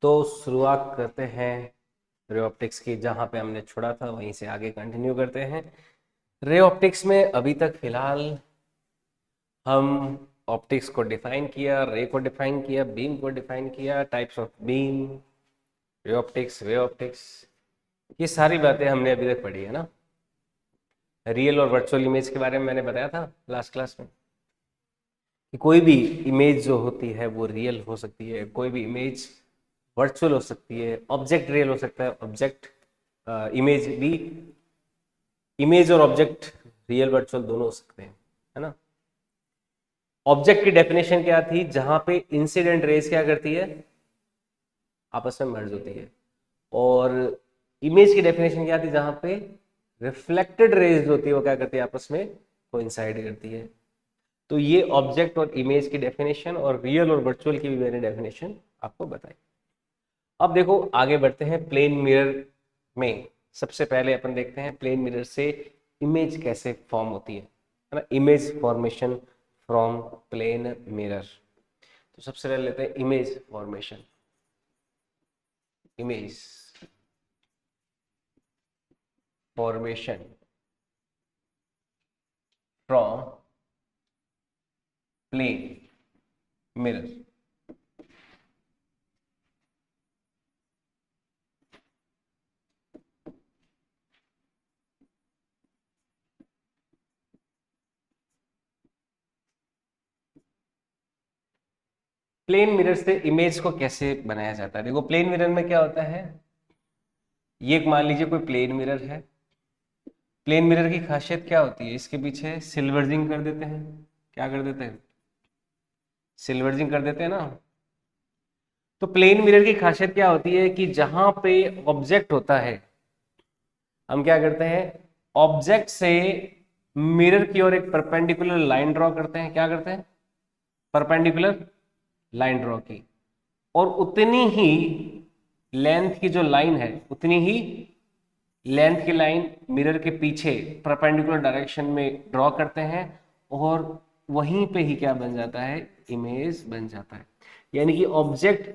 तो शुरुआत करते हैं रे ऑप्टिक्स की। जहाँ पे हमने छोड़ा था वहीं से आगे कंटिन्यू करते हैं। रे ऑप्टिक्स में अभी तक फिलहाल हम ऑप्टिक्स को डिफाइन किया, रे को डिफाइन किया, बीम को डिफाइन किया, types of beam, ray optics, way optics, ये सारी बातें हमने अभी तक पढ़ी है ना। रियल और वर्चुअल इमेज के बारे में मैंने बताया था लास्ट क्लास में कि कोई भी इमेज जो होती है वो रियल हो सकती है, कोई भी इमेज वर्चुअल हो सकती है, ऑब्जेक्ट रियल हो सकता है, ऑब्जेक्ट इमेज भी, इमेज और ऑब्जेक्ट रियल वर्चुअल दोनों हो सकते हैं, है ना। ऑब्जेक्ट की डेफिनेशन क्या थी? जहां पे इंसिडेंट रेज क्या करती है? आपस में मर्ज होती है। और इमेज की डेफिनेशन क्या थी? जहां पे रिफ्लेक्टेड रेज होती है वो क्या करती है? आपस में कोइंसाइड करती है। तो ये ऑब्जेक्ट और इमेज की डेफिनेशन और रियल और वर्चुअल की भी मैंने डेफिनेशन आपको बताई। अब देखो आगे बढ़ते हैं प्लेन मिरर में। सबसे पहले अपन देखते हैं प्लेन मिरर से इमेज कैसे फॉर्म होती है ना। Image formation from plane mirror. तो सबसे पहले लेते हैं image formation. Image formation from plane mirror. Plane mirror से इमेज को कैसे बनाया जाता है? देखो प्लेन मिरर में क्या होता है, ये मान लीजिए कोई प्लेन मिरर है। प्लेन मिरर की खासियत क्या होती है? इसके पीछे सिल्वरिंग कर देते हैं। क्या कर देते हैं? सिल्वरिंग कर देते हैं ना। तो प्लेन मिरर की खासियत क्या होती है कि जहां पे ऑब्जेक्ट होता है हम क्या करते हैं? ऑब्जेक्ट से मिरर की ओर एक परपेंडिकुलर लाइन ड्रॉ करते हैं। क्या करते हैं? परपेंडिकुलर लाइन ड्रॉ की। और उतनी ही लेंथ की जो लाइन है, उतनी ही लेंथ की लाइन मिरर के पीछे परपेंडिकुलर डायरेक्शन में ड्रॉ करते हैं। और वहीं पे ही क्या बन जाता है? इमेज बन जाता है। यानी कि ऑब्जेक्ट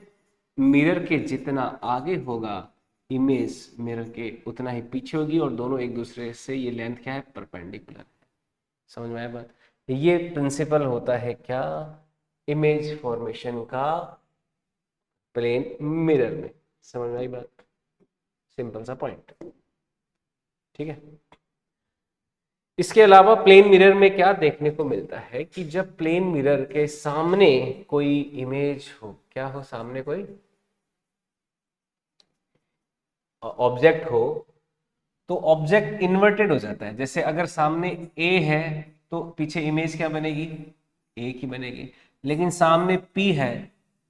मिरर के जितना आगे होगा, इमेज मिरर के उतना ही पीछे होगी। और दोनों एक दूसरे से ये लेंथ क्या है? परपेंडिकुलर। समझ में आया बात? ये प्रिंसिपल होता है क्या? इमेज फॉर्मेशन का प्लेन मिरर में। समझ में आई बात? सिंपल सा पॉइंट। ठीक है। इसके अलावा प्लेन मिरर में क्या देखने को मिलता है कि जब प्लेन मिरर के सामने कोई इमेज हो, क्या हो? सामने कोई ऑब्जेक्ट हो, तो ऑब्जेक्ट इन्वर्टेड हो जाता है। जैसे अगर सामने ए है तो पीछे इमेज क्या बनेगी? ए की बनेगी। लेकिन सामने पी है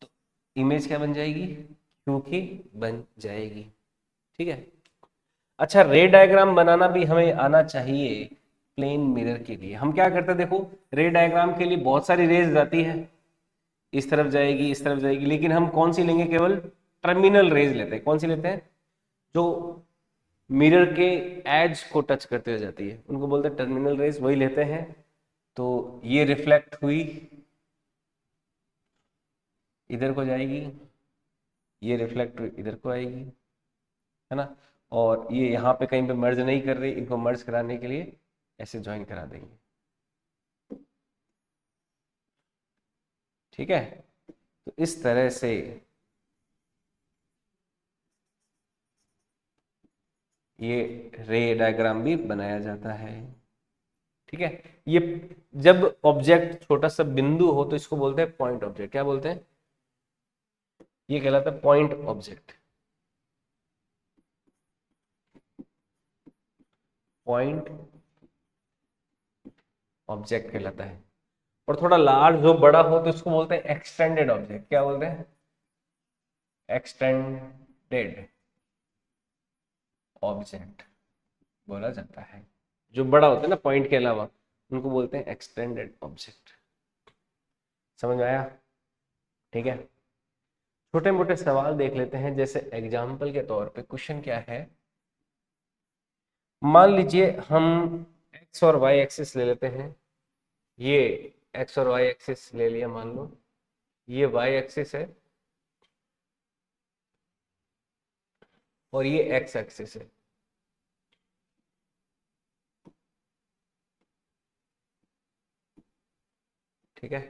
तो इमेज क्या बन जाएगी? क्यू की बन जाएगी। ठीक है। अच्छा, रे डायग्राम बनाना भी हमें आना चाहिए प्लेन मिरर के लिए। हम क्या करते हैं? देखो रे डायग्राम के लिए बहुत सारी रेज जाती है, इस तरफ जाएगी, इस तरफ जाएगी, लेकिन हम कौन सी लेंगे? केवल टर्मिनल रेज लेते हैं। कौन सी लेते हैं? जो मिरर के एज को टच करते हुए जाती है उनको बोलते हैं टर्मिनल रेज, वही लेते हैं। तो ये रिफ्लेक्ट हुई, इधर को जाएगी, ये रिफ्लेक्ट हुई, इधर को आएगी, है ना। और ये यहाँ पे कहीं पे मर्ज नहीं कर रही, इनको मर्ज कराने के लिए ऐसे ज्वाइन करा देंगे। ठीक है। तो इस तरह से ये रे डायग्राम भी बनाया जाता है। ठीक है। ये जब ऑब्जेक्ट छोटा सा बिंदु हो तो इसको बोलते हैं पॉइंट ऑब्जेक्ट। क्या बोलते हैं? ये कहलाता है पॉइंट ऑब्जेक्ट। पॉइंट ऑब्जेक्ट कहलाता है। और थोड़ा लार्ज हो, बड़ा हो तो इसको बोलते हैं एक्सटेंडेड ऑब्जेक्ट। क्या बोलते हैं? एक्सटेंडेड ऑब्जेक्ट बोला जाता है। जो बड़ा होता है ना पॉइंट के अलावा, उनको बोलते हैं एक्सटेंडेड ऑब्जेक्ट। समझ में आया? ठीक है। छोटे मोटे सवाल देख लेते हैं। जैसे एग्जाम्पल के तौर पे क्वेश्चन क्या है, मान लीजिए हम एक्स और वाई एक्सिस ले लेते हैं। ये एक्स और वाई एक्सिस ले लिया मान लो, ये वाई एक्सिस है, और ये एक्स एक्सिस है। ठीक है,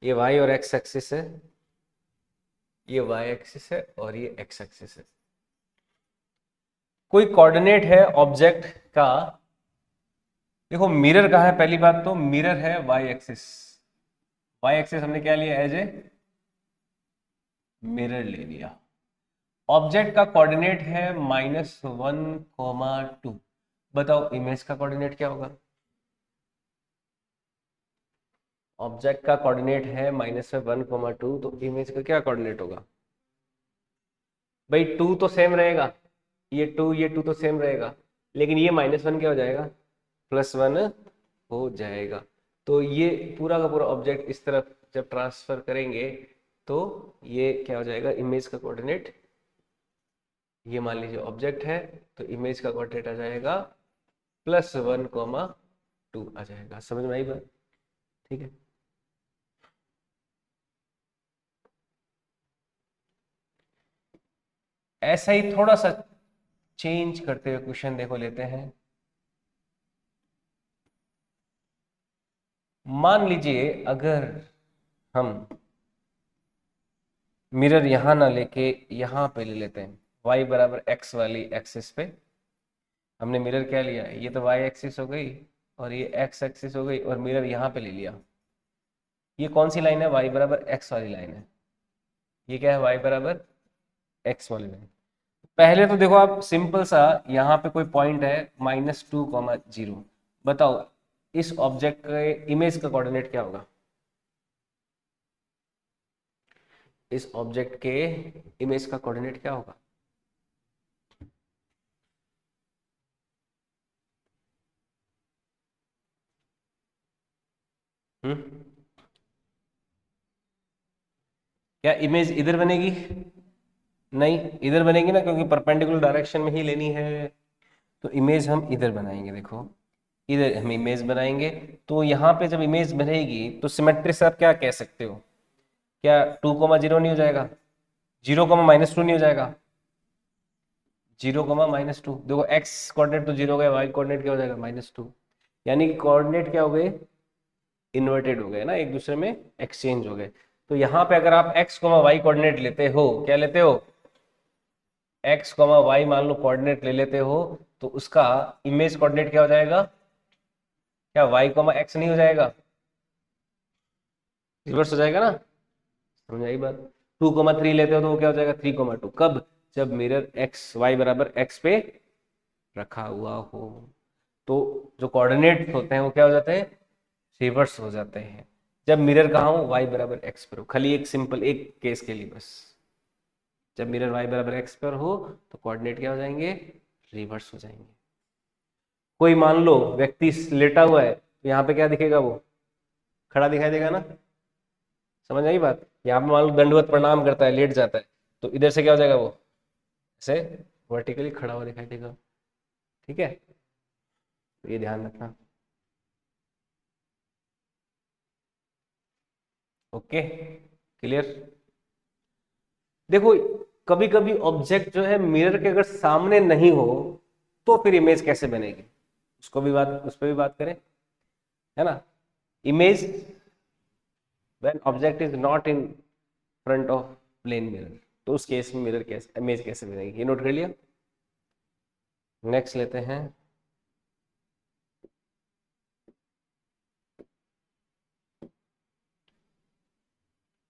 ये वाई और एक्स एक्सिस है, ये वाई एक्सिस है और ये एक्स एक्सिस है। कोई कोऑर्डिनेट है ऑब्जेक्ट का, देखो मिरर कहाँ है, पहली बात तो मिरर है वाई एक्सिस। वाई एक्सिस हमने क्या लिया, एज ए मिरर ले लिया। ऑब्जेक्ट का कोऑर्डिनेट है -1, 2। बताओ इमेज का कोऑर्डिनेट क्या होगा। ऑब्जेक्ट का कोऑर्डिनेट है -1, 2, तो इमेज का क्या कोऑर्डिनेट होगा। भाई 2 तो सेम रहेगा, ये टू तो सेम रहेगा, लेकिन ये -1 क्या हो जाएगा, +1 हो जाएगा। तो ये पूरा का पूरा ऑब्जेक्ट इस तरफ जब ट्रांसफर करेंगे तो ये क्या हो जाएगा, इमेज का कोऑर्डिनेट, ये मान लीजिए ऑब्जेक्ट है, तो इमेज का कोऑर्डिनेट आ जाएगा +1, 2 आ जाएगा। समझ में आई बात। ठीक है, ऐसा ही थोड़ा सा चेंज करते हुए क्वेश्चन देखो लेते हैं। मान लीजिए अगर हम मिरर यहां ना लेके यहां पे ले लेते हैं, y बराबर x वाली एक्सिस पे। हमने मिरर क्या लिया, ये तो y एक्सिस हो गई और ये x एक्सिस हो गई, और मिरर यहां पे ले लिया। ये कौन सी लाइन है, y बराबर x वाली लाइन है। ये क्या है, y बराबर x वाली लाइन। पहले तो देखो आप सिंपल सा, यहाँ पे कोई पॉइंट है -2, 0। बताओ इस ऑब्जेक्ट के इमेज का कोऑर्डिनेट क्या होगा। इस ऑब्जेक्ट के इमेज का कोऑर्डिनेट क्या होगा। हम्म, क्या इमेज इधर बनेगी, नहीं इधर बनेगी ना, क्योंकि परपेंडिकुलर डायरेक्शन में ही लेनी है। तो इमेज हम इधर बनाएंगे, देखो इधर हम इमेज बनाएंगे। तो यहाँ पे जब इमेज बनेगी तो सिमेट्री से आप क्या कह सकते हो, क्या 2, 0 नहीं हो जाएगा, 0, -2 नहीं हो जाएगा, 0, -2। देखो एक्स कोऑर्डिनेट तो 0 हो गया, वाई कोऑर्डिनेट क्या हो जाएगा, -2। यानी कि कोऑर्डिनेट क्या हो गए, इन्वर्टेड हो गए ना, एक दूसरे में एक्सचेंज हो गए। तो यहाँ पे अगर आप x, y कोऑर्डिनेट लेते हो, क्या लेते हो, x, y मान लो कोऑर्डिनेट ले लेते हो, तो उसका इमेज कोऑर्डिनेट क्या हो जाएगा, क्या y, x नहीं हो जाएगा, रिवर्स हो जाएगा ना। समझ आई बात। 2, 3 लेते हो तो वो क्या हो जाएगा, 3, 2। कब, जब मिरर x y बराबर x पे रखा हुआ हो। तो जो कोऑर्डिनेट होते हैं वो क्या हो जाते हैं, रिवर्स हो जाते हैं। जब मिरर कहाँ हो, y बराबर x पर हो। खाली एक सिंपल एक केस के लिए बस, जब मिरर y बराबर x पर हो तो कोऑर्डिनेट क्या हो जाएंगे, रिवर्स हो जाएंगे। कोई मान लो व्यक्ति लेटा हुआ है, तो यहाँ पे क्या दिखेगा, वो खड़ा दिखाई देगा ना। समझ आई बात। यहाँ पे मान लो दंडवत प्रणाम करता है, लेट जाता है, तो इधर से क्या हो जाएगा, वो ऐसे वर्टिकली खड़ा हुआ दिखाई देगा। ठीक है, तो ये ध्यान रखना। Okay, clear. देखो कभी कभी ऑब्जेक्ट जो है मिरर के अगर सामने नहीं हो तो फिर इमेज कैसे बनेगी, उसको भी बात, उस पर भी बात करें, है ना। Image when object is not in front of plane mirror, तो उस केस में मिरर कैसे, इमेज कैसे बनेगी, ये नोट कर लिया। नेक्स्ट लेते हैं।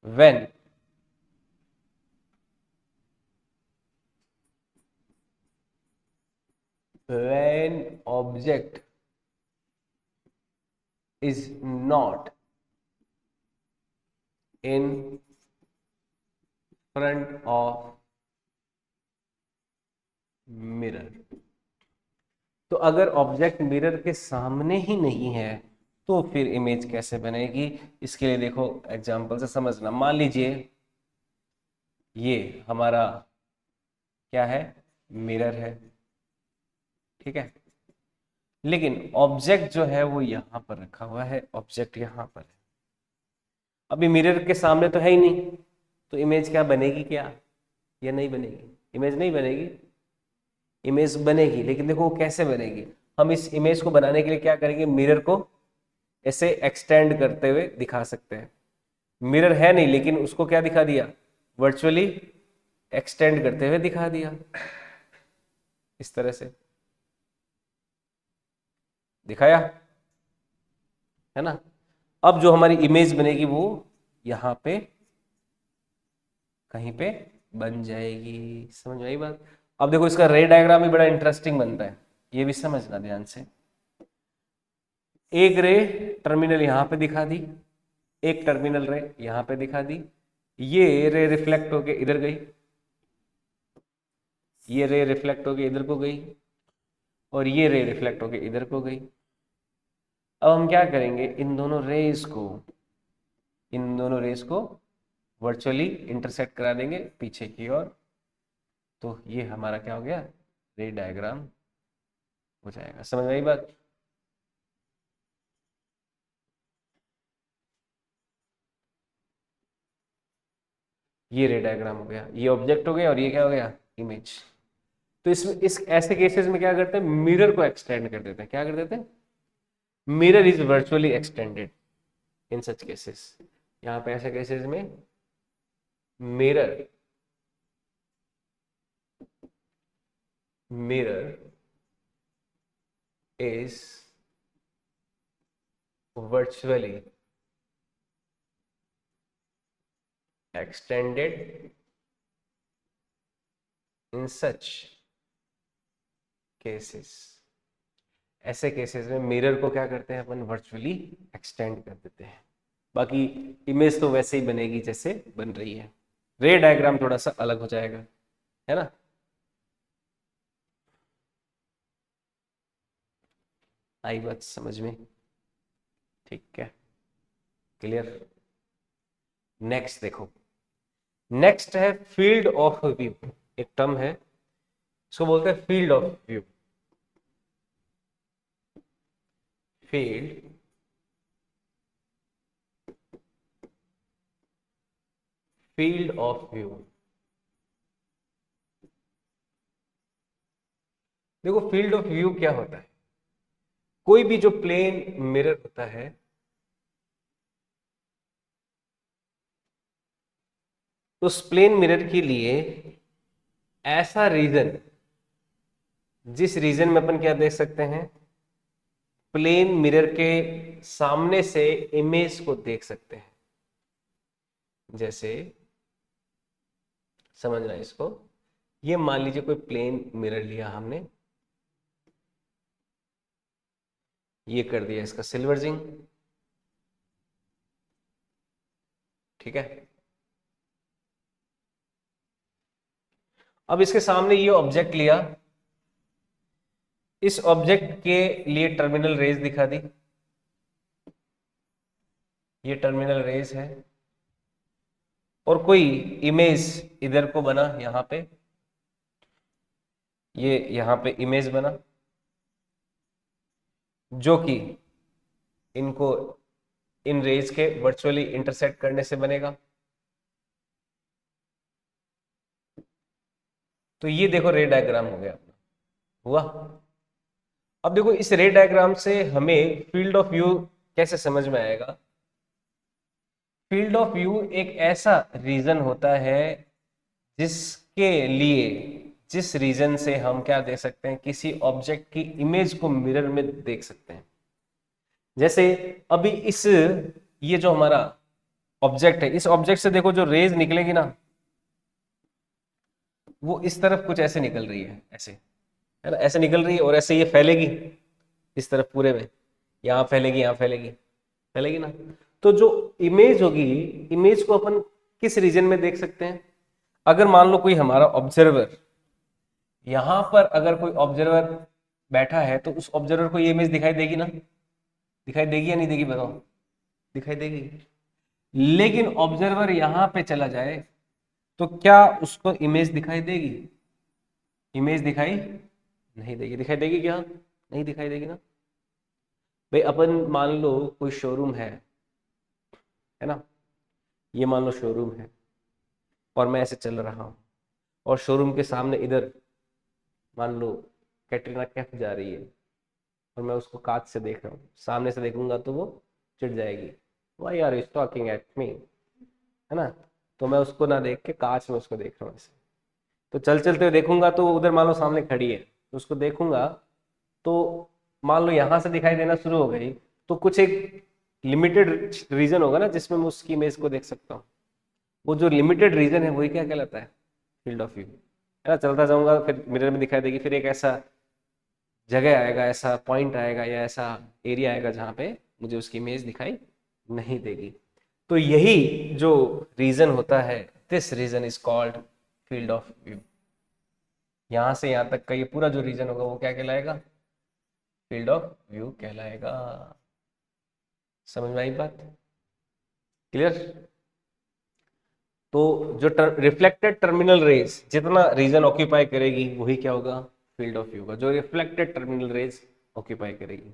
When when object is not in front of mirror, तो अगर ऑब्जेक्ट मिरर के सामने ही नहीं है तो फिर इमेज कैसे बनेगी। इसके लिए देखो एग्जांपल से समझना। मान लीजिए ये हमारा क्या है, मिरर है, ठीक है, लेकिन ऑब्जेक्ट जो है वो यहां पर रखा हुआ है, ऑब्जेक्ट यहां पर है। अभी मिरर के सामने तो है ही नहीं, तो इमेज क्या बनेगी क्या, या नहीं बनेगी? इमेज नहीं बनेगी, इमेज बनेगी, लेकिन देखो वो कैसे बनेगी। हम इस इमेज को बनाने के लिए क्या करेंगे, मिरर को ऐसे एक्सटेंड करते हुए दिखा सकते हैं। मिरर है नहीं, लेकिन उसको क्या दिखा दिया, वर्चुअली एक्सटेंड करते हुए दिखा दिया, इस तरह से दिखाया, है ना। अब जो हमारी इमेज बनेगी वो यहाँ पे कहीं पे बन जाएगी। समझ में आई बात? अब देखो इसका रे डायग्राम भी बड़ा इंटरेस्टिंग बनता है, ये भी समझना ध्यान से। एक रे टर्मिनल यहाँ पे दिखा दी, एक टर्मिनल रे यहाँ पे दिखा दी, ये रे रिफ्लेक्ट होके इधर गई, ये रे रिफ्लेक्ट होके इधर को गई, और ये रे रिफ्लेक्ट होके इधर को गई। अब हम क्या करेंगे, इन दोनों रेस को वर्चुअली इंटरसेक्ट करा देंगे पीछे की ओर, तो ये हमारा क्या हो गया, रे डायग्राम हो जाएगा। समझ में आई बात? ये रे डायग्राम हो गया, ये ऑब्जेक्ट हो गया, और ये क्या हो गया, इमेज। तो इसमें इस ऐसे केसेस में क्या करते हैं, मिरर को एक्सटेंड कर देते हैं। क्या कर देते हैं, mirror is virtually extended in such cases. यहाँ पे ऐसे केसेस में mirror is virtually extended in such cases। ऐसे केसेस में मिरर को क्या करते हैं अपन, वर्चुअली एक्सटेंड कर देते हैं। बाकी इमेज तो वैसे ही बनेगी जैसे बन रही है, रे डायग्राम थोड़ा सा अलग हो जाएगा, है ना। आई बात समझ में? ठीक है, क्लियर। नेक्स्ट देखो, नेक्स्ट है फील्ड ऑफ व्यू। एक टर्म है, इसको बोलते हैं field of view. Field field of view. देखो फील्ड ऑफ व्यू क्या होता है, कोई भी जो प्लेन मिरर होता है, उस प्लेन मिरर के लिए ऐसा रीजन, जिस रीजन में अपन क्या देख सकते हैं, प्लेन मिरर के सामने से इमेज को देख सकते हैं। जैसे समझना इसको, ये मान लीजिए कोई प्लेन मिरर लिया हमने, ये कर दिया इसका सिल्वर जिंक, ठीक है। अब इसके सामने ये ऑब्जेक्ट लिया, इस ऑब्जेक्ट के लिए टर्मिनल रेज दिखा दी, ये टर्मिनल रेज है, और कोई इमेज इधर को बना, यहां पे ये यहां पे इमेज बना, जो कि इनको इन रेज के वर्चुअली इंटरसेक्ट करने से बनेगा। तो ये देखो रे डायग्राम हो गया अपना, हुआ। अब देखो इस रे डायग्राम से हमें फील्ड ऑफ व्यू कैसे समझ में आएगा। फील्ड ऑफ व्यू एक ऐसा रीजन होता है जिसके लिए, जिस रीजन से हम क्या देख सकते हैं, किसी ऑब्जेक्ट की इमेज को मिरर में देख सकते हैं। जैसे अभी इस, ये जो हमारा ऑब्जेक्ट है, इस ऑब्जेक्ट से देखो जो रेज निकलेगी ना, वो इस तरफ कुछ ऐसे निकल रही है, ऐसे, है ना, ऐसे निकल रही है, और ऐसे ये फैलेगी इस तरफ पूरे में, यहाँ फैलेगी, यहाँ फैलेगी, फैलेगी ना। तो जो इमेज होगी, इमेज को अपन किस रीजन में देख सकते हैं, अगर मान लो कोई हमारा ऑब्जर्वर, यहां पर अगर कोई ऑब्जर्वर बैठा है, तो उस ऑब्जर्वर को ये इमेज दिखाई देगी ना, दिखाई देगी या नहीं देगी, बताओ? दिखाई देगी। लेकिन ऑब्जर्वर यहां पे चला जाए तो क्या उसको इमेज दिखाई देगी? इमेज दिखाई नहीं देगी। दिखाई देगी क्या? नहीं दिखाई देगी ना। भाई अपन मान लो कोई शोरूम है ना, ये मान लो शोरूम है, और मैं ऐसे चल रहा हूँ और शोरूम के सामने इधर मान लो कैटरीना कैफ जा रही है और मैं उसको कांच से देख रहा हूँ, सामने से देखूंगा तो वो चिढ़ जाएगी, why are you talking at me, है ना। तो मैं उसको ना देख के कांच में उसको देख रहा हूँ ऐसे। तो चल चलते हुए देखूंगा तो उधर मान लो सामने खड़ी है, तो उसको देखूंगा तो मान लो यहाँ से दिखाई देना शुरू हो गई, तो कुछ एक लिमिटेड रीजन होगा ना जिसमें मैं उसकी इमेज को देख सकता हूँ। वो जो लिमिटेड रीजन है वही क्या कहलाता है, फील्ड ऑफ व्यू, है ना। चलता जाऊंगा फिर मिरर में दिखाई देगी, फिर एक ऐसा जगह आएगा, ऐसा पॉइंट आएगा या ऐसा एरिया आएगा जहाँ पे मुझे उसकी इमेज दिखाई नहीं देगी। तो यही जो रीजन होता है, this region is called field of view. यहाँ से यहाँ तक का ये पूरा जो रीजन होगा वो क्या कहलाएगा, फील्ड ऑफ व्यू कहलाएगा। समझ में आई बात, क्लियर। तो जो रिफ्लेक्टेड टर्मिनल रेज जितना रीजन ऑक्यूपाई करेगी वही क्या होगा, फील्ड ऑफ व्यू का, जो रिफ्लेक्टेड टर्मिनल रेज ऑक्यूपाई करेगी।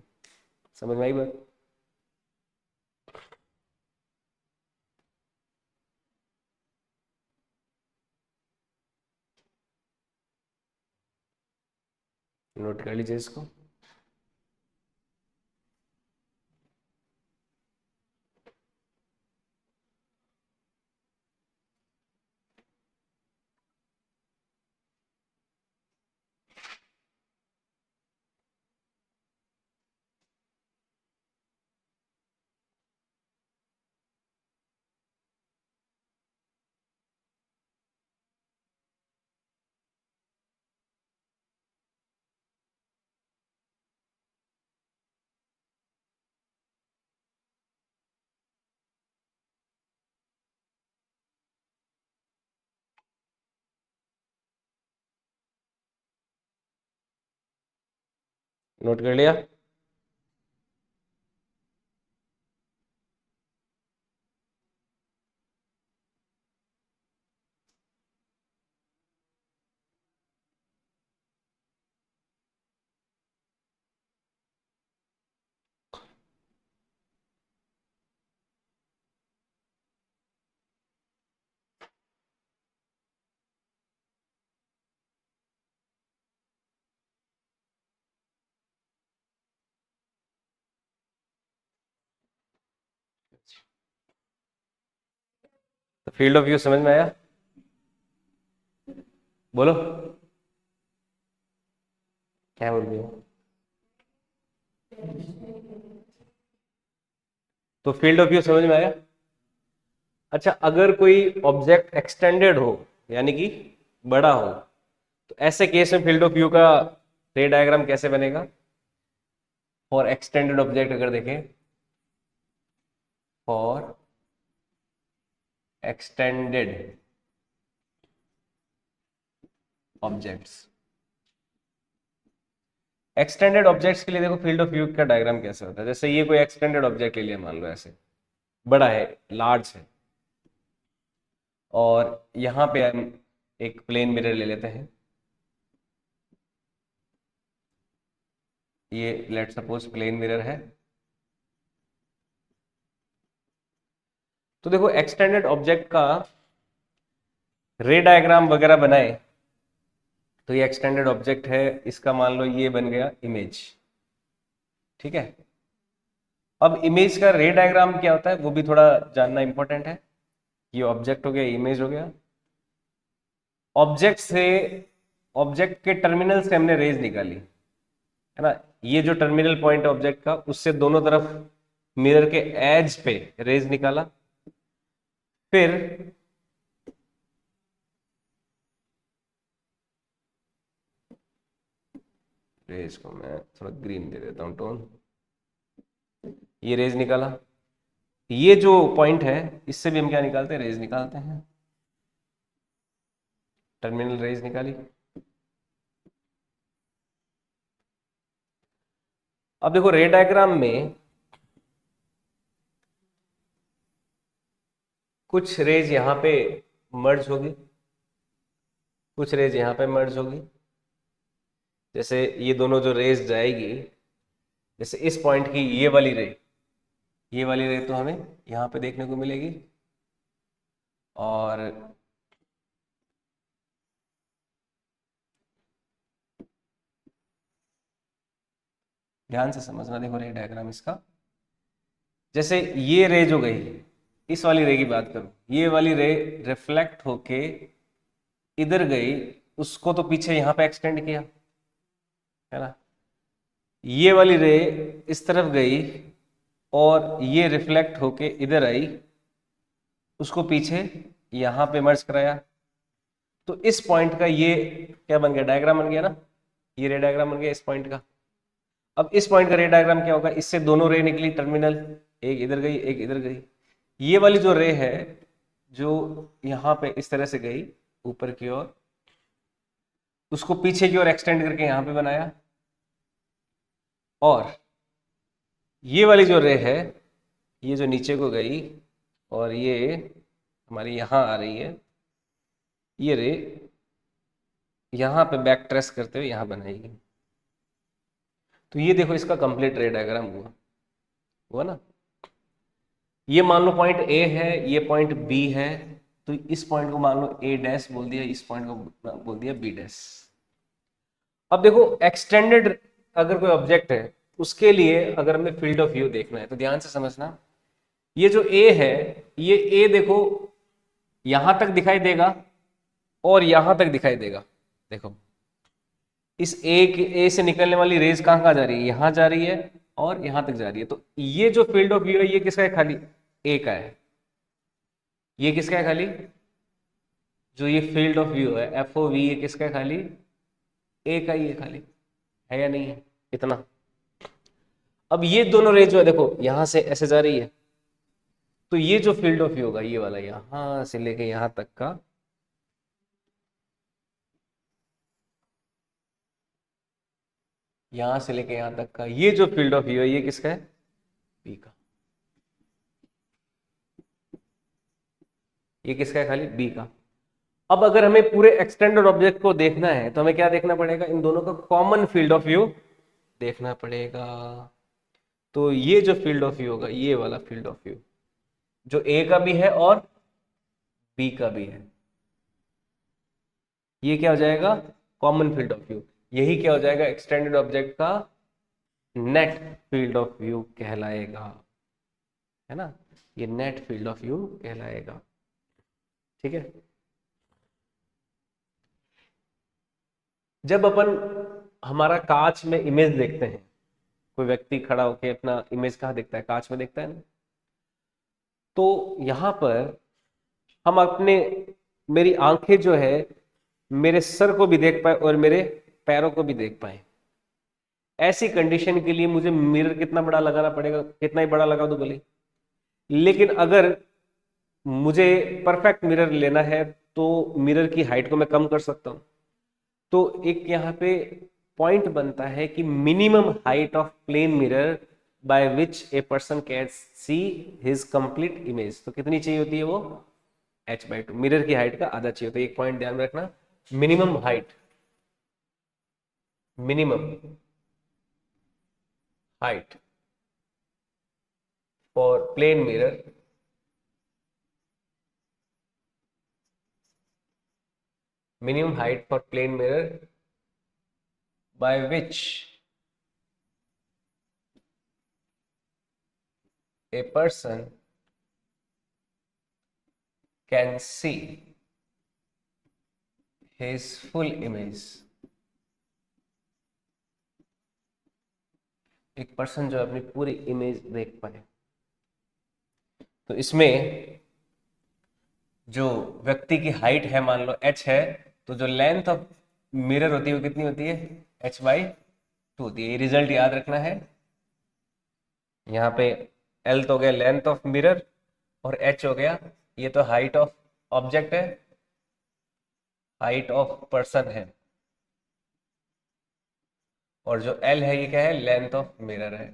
समझ में आई बात। नोट कर लीजिए इसको। नोट कर लिया। तो फील्ड ऑफ व्यू समझ में आया, बोलो क्या बोल रही हो। तो फील्ड ऑफ व्यू समझ में आया। अच्छा, अगर कोई ऑब्जेक्ट एक्सटेंडेड हो यानी कि बड़ा हो, तो ऐसे केस में फील्ड ऑफ व्यू का रे डायग्राम कैसे बनेगा। फॉर एक्सटेंडेड ऑब्जेक्ट अगर देखें, for extended objects, extended objects के लिए देखो फील्ड ऑफ व्यू का डायग्राम कैसे होता है। जैसे ये कोई एक्सटेंडेड ऑब्जेक्ट ले लिया, मान लो ऐसे बड़ा है, लार्ज है, और यहाँ पे हम एक प्लेन मिरर ले लेते हैं। ये लेट सपोज प्लेन मिरर है। तो देखो एक्सटेंडेड ऑब्जेक्ट का रे डायग्राम वगैरह बनाए तो ये एक्सटेंडेड ऑब्जेक्ट है, इसका मान लो ये बन गया इमेज, ठीक है। अब इमेज का रे डायग्राम क्या होता है वो भी थोड़ा जानना इंपॉर्टेंट है। ये ऑब्जेक्ट हो गया, इमेज हो गया। ऑब्जेक्ट से, ऑब्जेक्ट के टर्मिनल से हमने रेज निकाली, है ना। ये जो टर्मिनल पॉइंट है ऑब्जेक्ट का, उससे दोनों तरफ मिरर के एज पे रेज निकाला। फिर रेज को मैं थोड़ा ग्रीन दे देता हूं टोन। ये रेज निकाला, ये जो पॉइंट है इससे भी हम क्या निकालते हैं, रेज निकालते हैं। टर्मिनल रेज निकाली। अब देखो रे डायग्राम में कुछ रेज यहाँ पे मर्ज होगी, कुछ रेज यहाँ पे मर्ज होगी। जैसे ये दोनों जो रेज जाएगी, जैसे इस पॉइंट की ये वाली रे, ये वाली रे तो हमें यहाँ पे देखने को मिलेगी, और ध्यान से समझना, देखो रे डायग्राम इसका, जैसे ये रे जो गई, इस वाली रे की बात करूं, ये वाली रे रिफ्लेक्ट होके इधर गई, उसको तो पीछे यहां पे एक्सटेंड किया, है ना। ये वाली रे इस तरफ गई और ये रिफ्लेक्ट होके इधर आई, उसको पीछे यहां पे मर्ज कराया। तो इस पॉइंट का ये क्या बन गया, डायग्राम बन गया ना, ये रे डायग्राम बन गया इस पॉइंट का। अब इस पॉइंट का रे डायग्राम क्या होगा, इससे दोनों रे निकली टर्मिनल, एक इधर गई एक इधर गई। ये वाली जो रे है जो यहां पे इस तरह से गई ऊपर की ओर, उसको पीछे की ओर एक्सटेंड करके यहां पे बनाया। और ये वाली जो रे है, ये जो नीचे को गई और ये हमारी यहां आ रही है, ये रे यहां पे बैक ट्रेस करते हुए यहां बनाएगी। तो ये देखो इसका कंप्लीट रे डायग्राम हुआ ना। ये मान लो पॉइंट ए है, ये पॉइंट बी है, तो इस पॉइंट को मान लो ए डैश बोल दिया, इस पॉइंट को बोल दिया बी डैश। अब देखो एक्सटेंडेड अगर कोई ऑब्जेक्ट है, उसके लिए अगर हमें फील्ड ऑफ व्यू देखना है तो ध्यान से समझना, ये जो ए है, ये ए देखो यहां तक दिखाई देगा और यहां तक दिखाई देगा। देखो इस ए से निकलने वाली रेज कहां जा रही है, यहां जा रही है और यहां तक जा रही है। तो ये जो फील्ड ऑफ व्यू है ये किसका है, खाली ए का है। ये किसका है खाली, जो ये फील्ड ऑफ व्यू है एफ ओ वी, ये किसका है खाली, ए का ही है खाली, है या नहीं है, इतना। अब ये दोनों रेज जो है देखो यहां से ऐसे जा रही है, तो ये जो फील्ड ऑफ व्यू होगा ये वाला यहां से लेके यहां तक का, यहां से लेके यहां तक का ये जो फील्ड ऑफ व्यू है ये किसका है, बी का। ये किसका है, खाली बी का। अब अगर हमें पूरे एक्सटेंडेड ऑब्जेक्ट को देखना है तो हमें क्या देखना पड़ेगा, इन दोनों का कॉमन फील्ड ऑफ व्यू देखना पड़ेगा। तो ये जो फील्ड ऑफ व्यू होगा ये वाला फील्ड ऑफ व्यू, जो ए का भी है और बी का भी है, ये क्या हो जाएगा, कॉमन फील्ड ऑफ व्यू। यही क्या हो जाएगा, एक्सटेंडेड ऑब्जेक्ट का नेट फील्ड ऑफ व्यू कहलाएगा, है ना। ये नेट फील्ड ऑफ व्यू कहलाएगा, ठीक है। जब अपन हमारा कांच में इमेज देखते हैं, कोई व्यक्ति खड़ा होकर अपना इमेज कहाँ देखता है, कांच में देखता है ना। तो यहां पर हम अपने, मेरी आंखें जो है मेरे सर को भी देख पाए और मेरे पैरों को भी देख पाए, ऐसी कंडीशन के लिए मुझे मिरर कितना बड़ा लगाना पड़ेगा, कितना ही बड़ा लगा दो भले। लेकिन अगर मुझे परफेक्ट मिरर लेना है तो मिरर की हाइट को मैं कम कर सकता हूं। तो एक यहाँ पे पॉइंट बनता है कि minimum height of plane mirror by which a person can see his complete image, तो कितनी चाहिए होती है वो, h/2, मिरर की हाइट का आधा चाहिए होता है। एक पॉइंट ध्यान में रखना, minimum height, minimum height for plane mirror minimum height for plane mirror by which a person can see his full image। एक पर्सन जो अपनी पूरी इमेज देख पाए। तो इसमें जो व्यक्ति की हाइट है मान लो h है, तो जो लेंथ ऑफ मिरर होती है वो कितनी होती है, h/2 होती है। ये रिजल्ट याद रखना है। यहाँ पे l तो हो गया लेंथ ऑफ मिरर और h हो गया, ये तो हाइट ऑफ ऑब्जेक्ट है, हाइट ऑफ पर्सन है, और जो l है ये क्या है, लेंथ ऑफ मिरर है।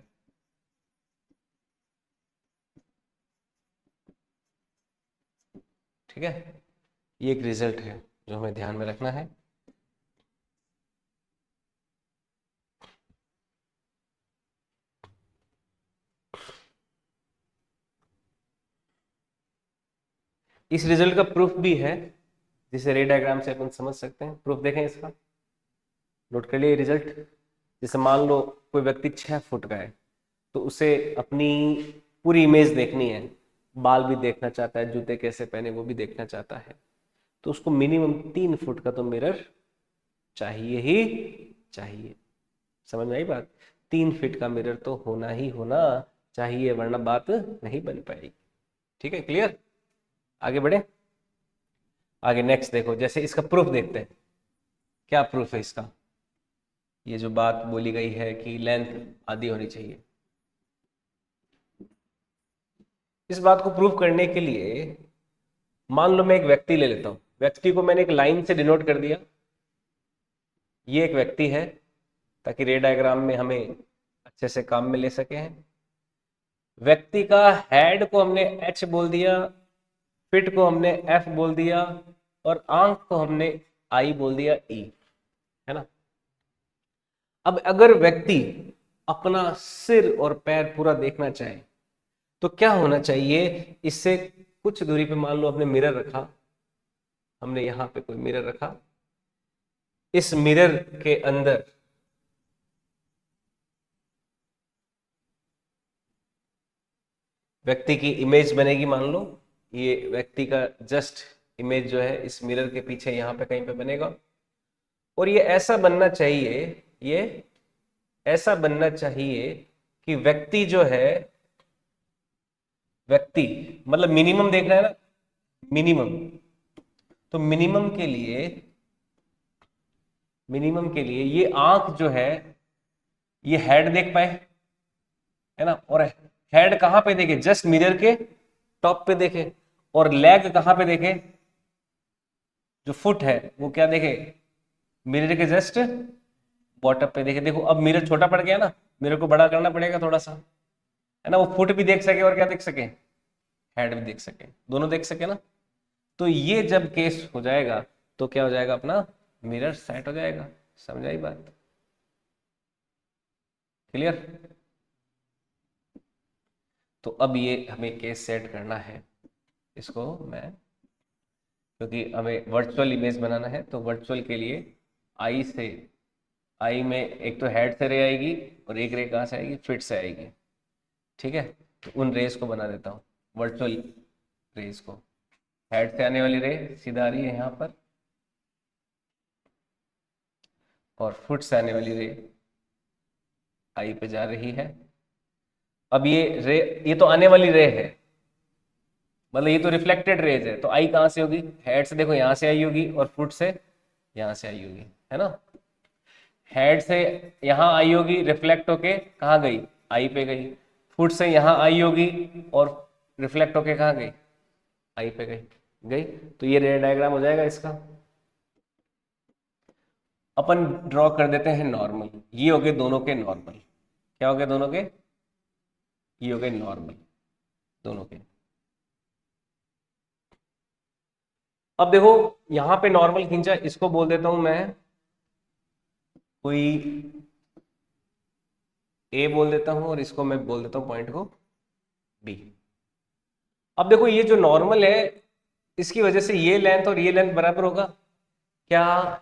ठीक है, ये एक रिजल्ट है जो हमें ध्यान में रखना है। इस रिजल्ट का प्रूफ भी है, जिसे रे डायग्राम से अपन समझ सकते हैं। प्रूफ देखें इसका, नोट कर लिए रिजल्ट, जैसे मान लो कोई व्यक्ति 6 फुट का है, तो उसे अपनी पूरी इमेज देखनी है, बाल भी देखना चाहता है, जूते कैसे पहने वो भी देखना चाहता है, तो उसको मिनिमम 3 फुट का तो मिरर चाहिए ही चाहिए। समझ में आई बात? 3 फीट का मिरर तो होना ही होना चाहिए, वरना बात नहीं बन पाएगी। ठीक है, क्लियर? आगे बढ़े। आगे नेक्स्ट देखो, जैसे इसका प्रूफ देखते हैं। क्या प्रूफ है इसका? ये जो बात बोली गई है कि लेंथ आधी होनी चाहिए, इस बात को प्रूव करने के लिए मान लो मैं एक व्यक्ति ले लेता हूं। व्यक्ति को मैंने एक लाइन से डिनोट कर दिया, ये एक व्यक्ति है, ताकि रे डायग्राम में हमें अच्छे से काम में ले सके हैं। व्यक्ति का हेड को हमने एच बोल दिया, फिट को हमने एफ बोल दिया, और आंख को हमने आई बोल दिया ई, है ना। अब अगर व्यक्ति अपना सिर और पैर पूरा देखना चाहे तो क्या होना चाहिए? इससे कुछ दूरी पे मान लो आपने मिरर रखा, हमने यहां पे कोई मिरर रखा, इस मिरर के अंदर व्यक्ति की इमेज बनेगी। मान लो ये व्यक्ति का जस्ट इमेज जो है इस मिरर के पीछे यहां पे कहीं पे बनेगा, और ये ऐसा बनना चाहिए, ये ऐसा बनना चाहिए कि व्यक्ति जो है, व्यक्ति मतलब मिनिमम देख रहा है ना, मिनिमम, तो मिनिमम के लिए ये आंख जो है ये हेड देख पाए, है ना, और हेड कहां पे देखे? जस्ट मिरर के टॉप पे देखे, और लेग कहां पे देखे? जो फुट है वो क्या देखे? मिरर के जस्ट बॉटम पे देखे। देखो अब मिरर छोटा पड़ गया ना, मिरर को बड़ा करना पड़ेगा थोड़ा सा, है ना, वो फुट भी देख सके और क्या देख सके? हेड भी देख सके, दोनों देख सके ना। तो ये जब केस हो जाएगा तो क्या हो जाएगा? अपना मिरर सेट हो जाएगा। समझ आई बात? क्लियर? तो अब ये हमें केस सेट करना है, इसको मैं, क्योंकि हमें वर्चुअल इमेज बनाना है, तो वर्चुअल के लिए आई से, आई में एक तो हेड से रे आएगी और एक रे कहाँ से आएगी? फिट से आएगी। ठीक है, तो उन रेस को बना देता हूँ, वर्चुअल रेस को। हेड से आने वाली रे सीधा आ रही है यहाँ पर, और फुट से आने वाली रे आई पे जा रही है। अब ये रे, ये तो आने वाली रे है, मतलब ये तो रिफ्लेक्टेड रेज है, तो आई कहाँ से होगी? हेड से। देखो यहाँ से आई होगी, और फुट से यहाँ से आई होगी, है ना। हेड से यहाँ आई होगी, रिफ्लेक्ट होके कहाँ गई? आई पे गई। फुट से यहाँ आई होगी और रिफ्लेक्ट होके कहाँ गई? आई पे गई। गई, तो ये रे डायग्राम हो जाएगा इसका। अपन ड्रॉ कर देते हैं नॉर्मल। ये हो गए दोनों के नॉर्मल। क्या हो गए दोनों के? ये हो गए नॉर्मल दोनों के। अब देखो यहां पे नॉर्मल खींचा, इसको बोल देता हूं मैं कोई ए बोल देता हूं, और इसको मैं बोल देता हूं पॉइंट को बी। अब देखो ये जो नॉर्मल है, इसकी वजह से ये लेंथ और ये लेंथ बराबर होगा क्या?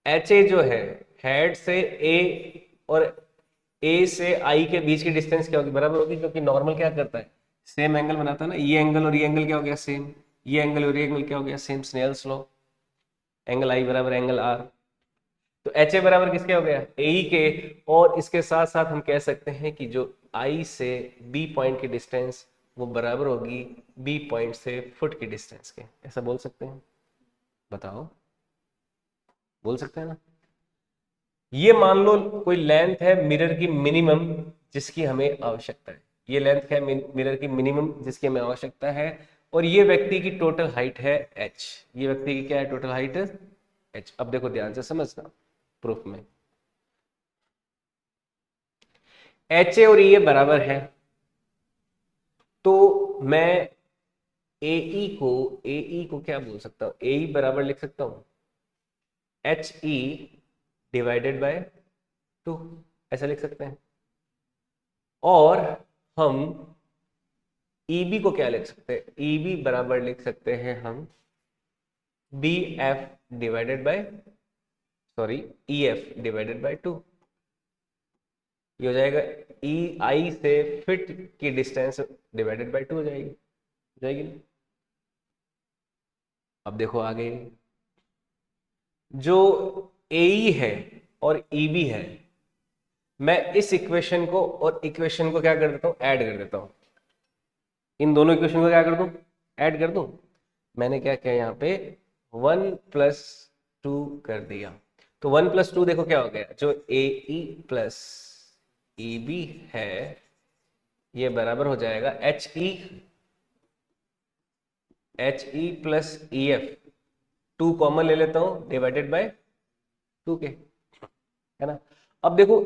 एच ए जो है, हेड से ए और ए से आई के बीच की डिस्टेंस क्या होगी? बराबर होगी, क्योंकि नॉर्मल क्या करता है? सेम एंगल बनाता है ना। ये एंगल और ये एंगल क्या हो गया? सेम। ये एंगल और ये एंगल क्या हो गया? सेम। स्नेल्स लॉ, एंगल आई बराबर एंगल आर। तो एच ए बराबर किसके हो गया? ए ई के। और इसके साथ साथ हम कह सकते हैं कि जो आई से बी पॉइंट की डिस्टेंस वो बराबर होगी बी पॉइंट से फुट की डिस्टेंस के। ऐसा बोल सकते हैं? बताओ, बोल सकते हैं ना। ये मान लो कोई लेंथ है मिरर की मिनिमम जिसकी हमें आवश्यकता है। ये लेंथ है मिरर की मिनिमम जिसकी हमें आवश्यकता है, और ये व्यक्ति की टोटल हाइट है एच। ये व्यक्ति की क्या है? Total height H. अब देखो ध्यान से समझना प्रूफ में, एच ए और ई ए बराबर है, तो मैं ए ई को क्या बोल सकता हूं? ए ई बराबर लिख सकता हूं एच ई डिवाइडेड बाय 2, ऐसा लिख सकते हैं। और हम ईबी को क्या लिख सकते हैं? ईबी बराबर लिख सकते हैं हम B F divided by sorry EF divided by 2, ये हो जाएगा EI से फिट की डिस्टेंस डिवाइडेड बाय 2 हो जाएगी नहीं? अब देखो आगे, जो AE है और EB है, मैं इस इक्वेशन को और इक्वेशन को क्या कर देता हूं, ऐड कर देता हूं। इन दोनों इक्वेशन को क्या कर दूं, ऐड कर दूं। मैंने क्या किया यहाँ पे 1+2 कर दिया। तो 1+2 देखो क्या हो गया, जो AE प्लस EB है ये बराबर हो जाएगा HE प्लस EF, 2 कॉमन ले लेता हूं डिवाइडेड बाय 2 के, है ना। अब देखो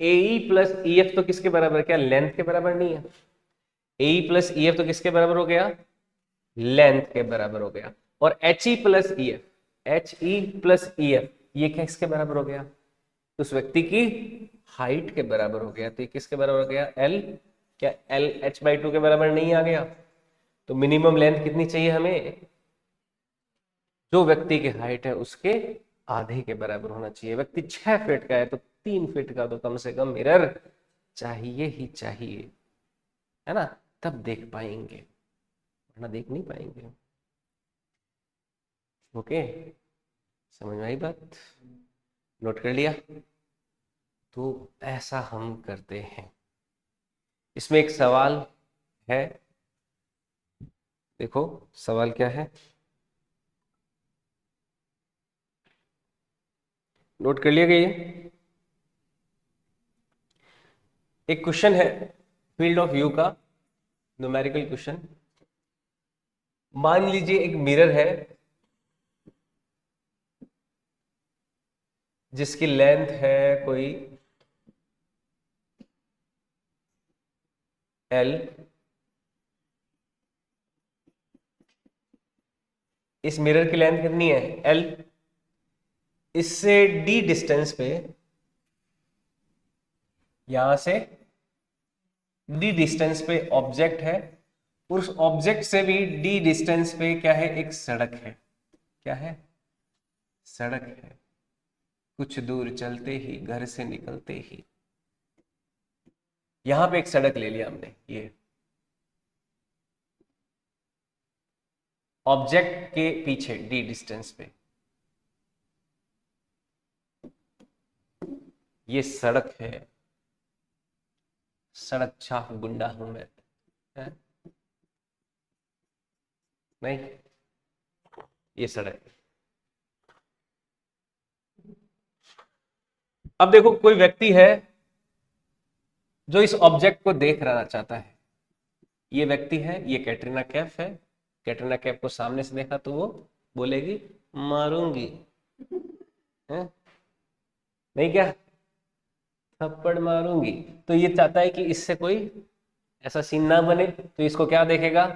AE प्लस EF तो किसके बराबर है, क्या लेंथ के बराबर नहीं है। AE प्लस EF तो किसके बराबर हो गया, लेंथ के बराबर हो गया। और HE प्लस EF ये किसके बराबर हो गया, उस व्यक्ति की हाइट के बराबर हो गया। तो ये किसके बराबर हो गया, L, क्या L h/2 के बराबर नहीं आ गया। तो मिनिमम लेंथ कितनी चाहिए हमें, जो व्यक्ति की हाइट है उसके आधे के बराबर होना चाहिए। व्यक्ति 6 फीट का है तो 3 फीट का तो कम से कम मिरर चाहिए ही चाहिए, है ना, तब देख पाएंगे, वरना देख नहीं पाएंगे। ओके, समझ में आई बात, नोट कर लिया। तो ऐसा हम करते हैं। इसमें एक सवाल है, देखो सवाल क्या है, नोट कर लिया गया। एक क्वेश्चन है फील्ड ऑफ व्यू का, न्यूमेरिकल क्वेश्चन। मान लीजिए एक मिरर है जिसकी लेंथ है कोई L, इस मिरर की लेंथ कितनी है L, इससे D डिस्टेंस पे, यहां से D डिस्टेंस पे ऑब्जेक्ट है, उस ऑब्जेक्ट से भी D डिस्टेंस पे क्या है, एक सड़क है। क्या है, सड़क है। कुछ दूर चलते ही, घर से निकलते ही, यहां पे एक सड़क ले लिया हमने, ये ऑब्जेक्ट के पीछे D डिस्टेंस पे ये सड़क है। सड़क छाप गुंडा हूं मैं, है? नहीं, ये सड़क। अब देखो कोई व्यक्ति है जो इस ऑब्जेक्ट को देख रहना चाहता है, ये व्यक्ति है, ये कैटरीना कैफ है। कैटरीना कैफ को सामने से देखा तो वो बोलेगी मारूंगी, है? नहीं क्या, थप्पड़ मारूंगी। तो ये चाहता है कि इससे कोई ऐसा सीन ना बने, तो इसको क्या देखेगा,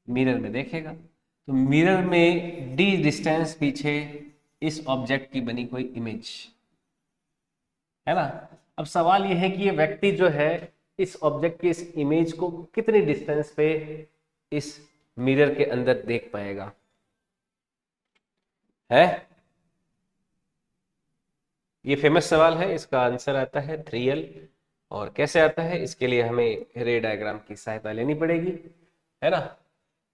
मिरर में देखेगा। तो मिरर में डी डिस्टेंस पीछे इस ऑब्जेक्ट की बनी कोई इमेज, है ना। अब सवाल यह है कि ये व्यक्ति जो है इस ऑब्जेक्ट की इस इमेज को कितनी डिस्टेंस पे इस मिरर के अंदर देख पाएगा, है? ये फेमस सवाल है, इसका आंसर आता है 3L। और कैसे आता है, इसके लिए हमें रे डायग्राम की सहायता लेनी पड़ेगी, है ना।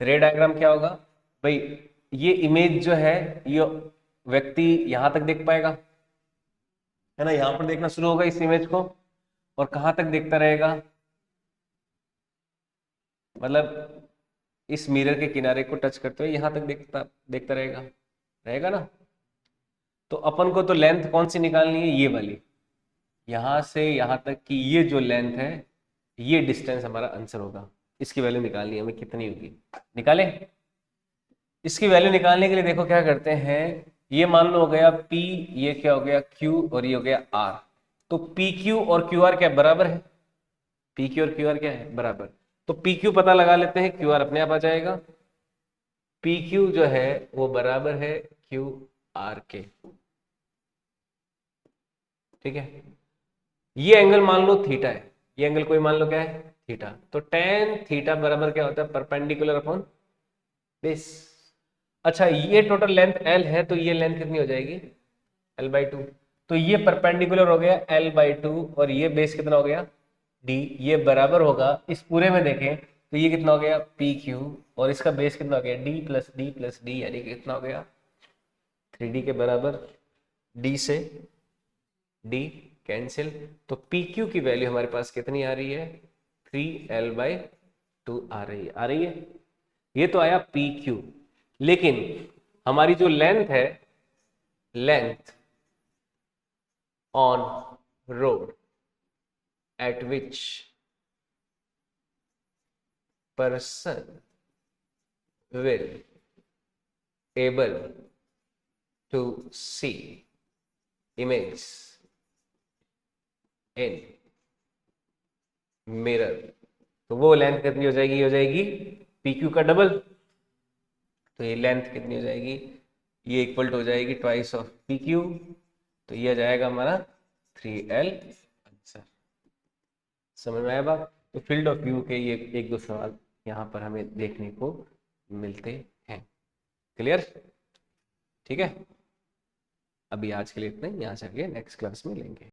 रे डायग्राम क्या होगा भाई, ये इमेज जो है ये व्यक्ति यहां तक देख पाएगा, है ना, यहां पर देखना शुरू होगा इस इमेज को, और कहां तक देखता रहेगा, मतलब इस मिरर के किनारे को टच करते हुए यहां तक देखता देखता रहेगा, रहेगा ना। तो अपन को तो लेंथ कौन सी निकालनी है, ये वाली, यहां से यहां तक की ये जो लेंथ है, ये डिस्टेंस हमारा आंसर होगा। इसकी वैल्यू निकालनी है हमें, कितनी होगी, निकालें। इसकी वैल्यू निकालने के लिए देखो क्या करते हैं, ये मान लो हो गया P, ये क्या हो गया Q, और ये हो गया R। तो PQ और QR क्या बराबर है, PQ और QR क्या है बराबर। तो PQ पता लगा लेते हैं, QR अपने आप आ जाएगा। PQ जो है वो बराबर है QR के, ठीक है। ये एंगल मान लो थीटा है, ये एंगल कोई मान लो क्या है, थीटा। तो tan थीटा बराबर क्या होता है, परपेंडिकुलर अपॉन बेस। अच्छा, ये टोटल लेंथ L है, तो ये लेंथ कितनी हो जाएगी, L/2। तो ये परपेंडिकुलर हो गया L/2 और ये बेस कितना हो गया D। ये बराबर होगा, इस पूरे में देखें तो ये कितना हो गया PQ और इसका बेस कितना हो गया D+D+D, यानी कि कितना हो गया 3D के बराबर। D से D कैंसिल, तो PQ की वैल्यू हमारे पास कितनी आ रही है 3L/2 आ रही है। ये तो आया PQ, लेकिन हमारी जो लेंथ है, length on road eight which person will able to see image in mirror, तो वो लेंथ कितनी हो जाएगी, हो जाएगी PQ का डबल। तो ये लेंथ कितनी हो जाएगी, ये इक्वल टू हो जाएगी ट्वाइस ऑफ PQ, तो ये आ जाएगा हमारा 3L आंसर। समझ में आया बात। तो फील्ड ऑफ व्यू के ये एक दो सवाल यहाँ पर हमें देखने को मिलते हैं। क्लियर, ठीक है। अभी आज के लिए इतना ही, यहाँ से आगे नेक्स्ट क्लास में लेंगे।